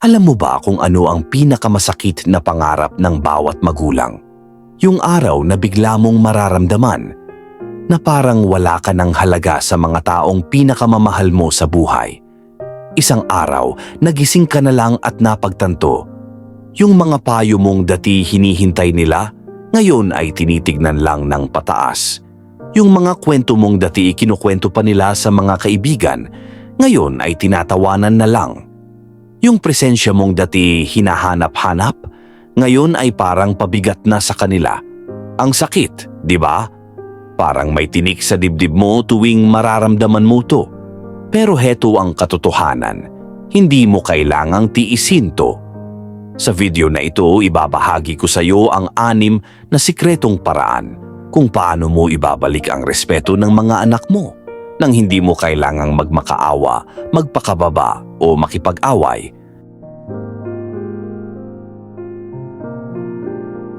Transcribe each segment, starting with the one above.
Alam mo ba kung ano ang pinakamasakit na pangarap ng bawat magulang? Yung araw na bigla mong mararamdaman na parang wala ka ng halaga sa mga taong pinakamamahal mo sa buhay. Isang araw, nagising ka na lang at napagtanto. Yung mga payo mong dati hinihintay nila, ngayon ay tinitignan lang ng pataas. Yung mga kwento mong dati kinukwento pa nila sa mga kaibigan, ngayon ay tinatawanan na lang. Yung presensya mong dati hinahanap-hanap, ngayon ay parang pabigat na sa kanila. Ang sakit, di ba? Parang may tinik sa dibdib mo tuwing mararamdaman mo to. Pero heto ang katotohanan, hindi mo kailangang tiisin to. Sa video na ito, ibabahagi ko sa iyo ang 6 na sikretong paraan kung paano mo ibabalik ang respeto ng mga anak mo nang hindi mo kailangang magmakaawa, magpakababa o makipag-away.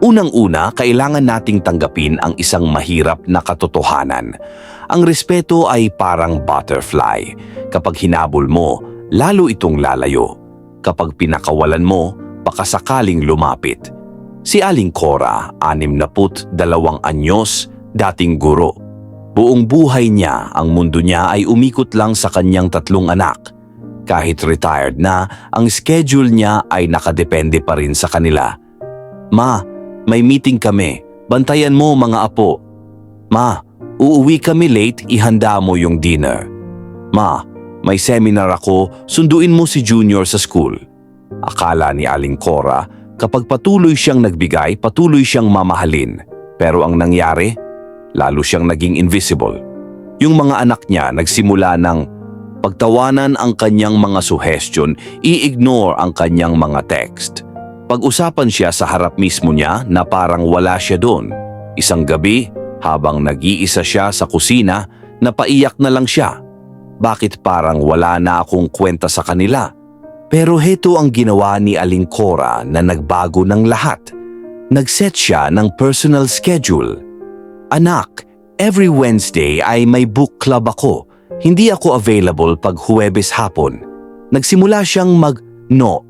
Unang-una, kailangan nating tanggapin ang isang mahirap na katotohanan. Ang respeto ay parang butterfly. Kapag hinabol mo, lalo itong lalayo. Kapag pinakawalan mo, baka sakaling lumapit. Si Aling Cora, 62 anyos, dating guro. Buong buhay niya, ang mundo niya ay umikot lang sa kanyang 3 anak. Kahit retired na, ang schedule niya ay nakadepende pa rin sa kanila. Ma, may meeting kami. Bantayan mo mga apo. Ma, uuwi kami late, ihanda mo yung dinner. Ma, may seminar ako, sunduin mo si Junior sa school. Akala ni Aling Cora, kapag patuloy siyang nagbigay, patuloy siyang mamahalin. Pero ang nangyari, lalo siyang naging invisible. Yung mga anak niya nagsimula ng pagtawanan ang kanyang mga suggestion, i-ignore ang kanyang mga text. Pag-usapan siya sa harap mismo niya na parang wala siya doon. Isang gabi, habang nag-iisa siya sa kusina, napaiyak na lang siya. Bakit parang wala na akong kwenta sa kanila? Pero heto ang ginawa ni Aling Cora na nagbago ng lahat. Nag-set siya ng personal schedule. Anak, every Wednesday ay may book club ako. Hindi ako available pag Huwebes hapon. Nagsimula siyang mag-no.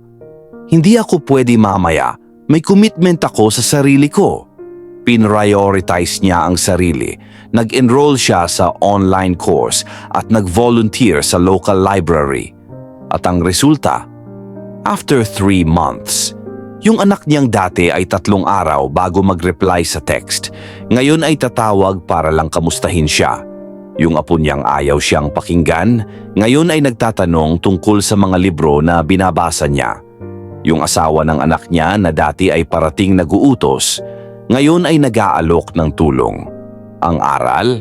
Hindi ako pwede mamaya. May commitment ako sa sarili ko. Pinrioritize niya ang sarili. Nag-enroll siya sa online course at nag-volunteer sa local library. At ang resulta, after 3 months, yung anak niyang dati ay 3 araw bago mag-reply sa text. Ngayon ay tatawag para lang kamustahin siya. Yung apo niyang ayaw siyang pakinggan, ngayon ay nagtatanong tungkol sa mga libro na binabasa niya. Yung asawa ng anak niya na dati ay parating naguutos, ngayon ay nag-aalok ng tulong. Ang aral?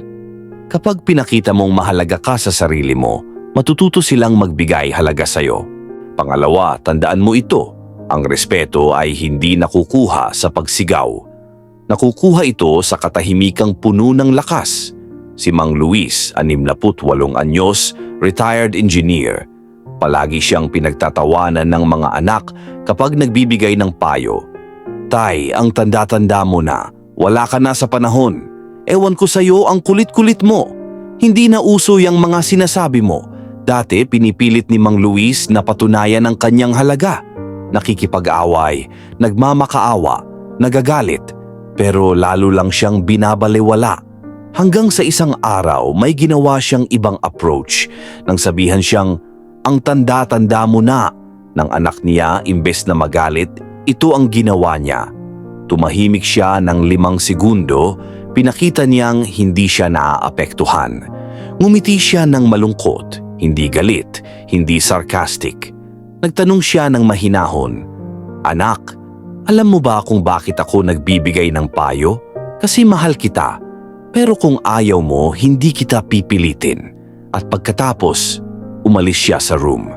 Kapag pinakita mong mahalaga ka sa sarili mo, matututo silang magbigay halaga sa'yo. Pangalawa, tandaan mo ito. Ang respeto ay hindi nakukuha sa pagsigaw. Nakukuha ito sa katahimikang puno ng lakas. Si Mang Luis, 68 anyos, retired engineer. Palagi siyang pinagtatawanan ng mga anak kapag nagbibigay ng payo. Tay, ang tanda-tanda mo na. Wala ka na sa panahon. Ewan ko sa'yo, ang kulit-kulit mo. Hindi na uso yung mga sinasabi mo. Dati pinipilit ni Mang Luis na patunayan ang kanyang halaga. Nakikipag-away, nagmamakaawa, nagagalit, pero lalo lang siyang binabalewala. Hanggang sa isang araw may ginawa siyang ibang approach nang sabihan siyang, ang tanda-tanda mo na. Ng anak niya, imbes na magalit, ito ang ginawa niya. Tumahimik siya ng 5 segundo, pinakita niyang hindi siya naaapektuhan. Ngumiti siya ng malungkot. Hindi galit, hindi sarcastic. Nagtanong siya ng mahinahon, Anak, alam mo ba kung bakit ako nagbibigay ng payo? Kasi mahal kita. Pero kung ayaw mo, hindi kita pipilitin. At pagkatapos, umalis siya sa room.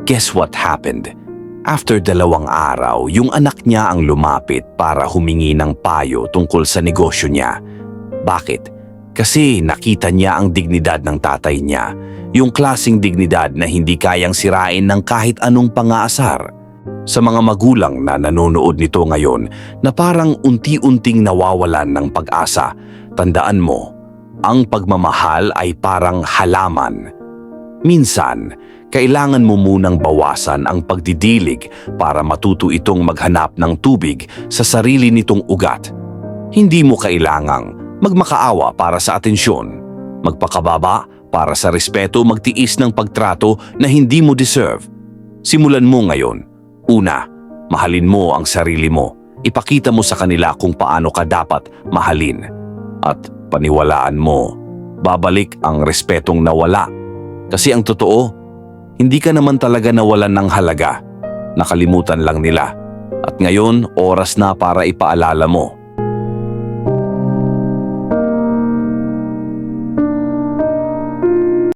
Guess what happened? After 2 araw, yung anak niya ang lumapit para humingi ng payo tungkol sa negosyo niya. Bakit? Kasi nakita niya ang dignidad ng tatay niya. Yung klaseng dignidad na hindi kayang sirain ng kahit anong pangaasar. Sa mga magulang na nanonood nito ngayon na parang unti-unting nawawalan ng pag-asa, tandaan mo, ang pagmamahal ay parang halaman. Minsan, Kailangan mo munang bawasan ang pagdidilig para matuto itong maghanap ng tubig sa sarili nitong ugat. Hindi mo kailangang magmakaawa para sa atensyon, magpakababa para sa respeto, magtiis ng pagtrato na hindi mo deserve. Simulan mo ngayon. Una, mahalin mo ang sarili mo. Ipakita mo sa kanila kung paano ka dapat mahalin. At paniwalaan mo, babalik ang respetong nawala. Kasi ang totoo, hindi ka naman talaga nawalan ng halaga. Nakalimutan lang nila. At ngayon, oras na para ipaalala mo.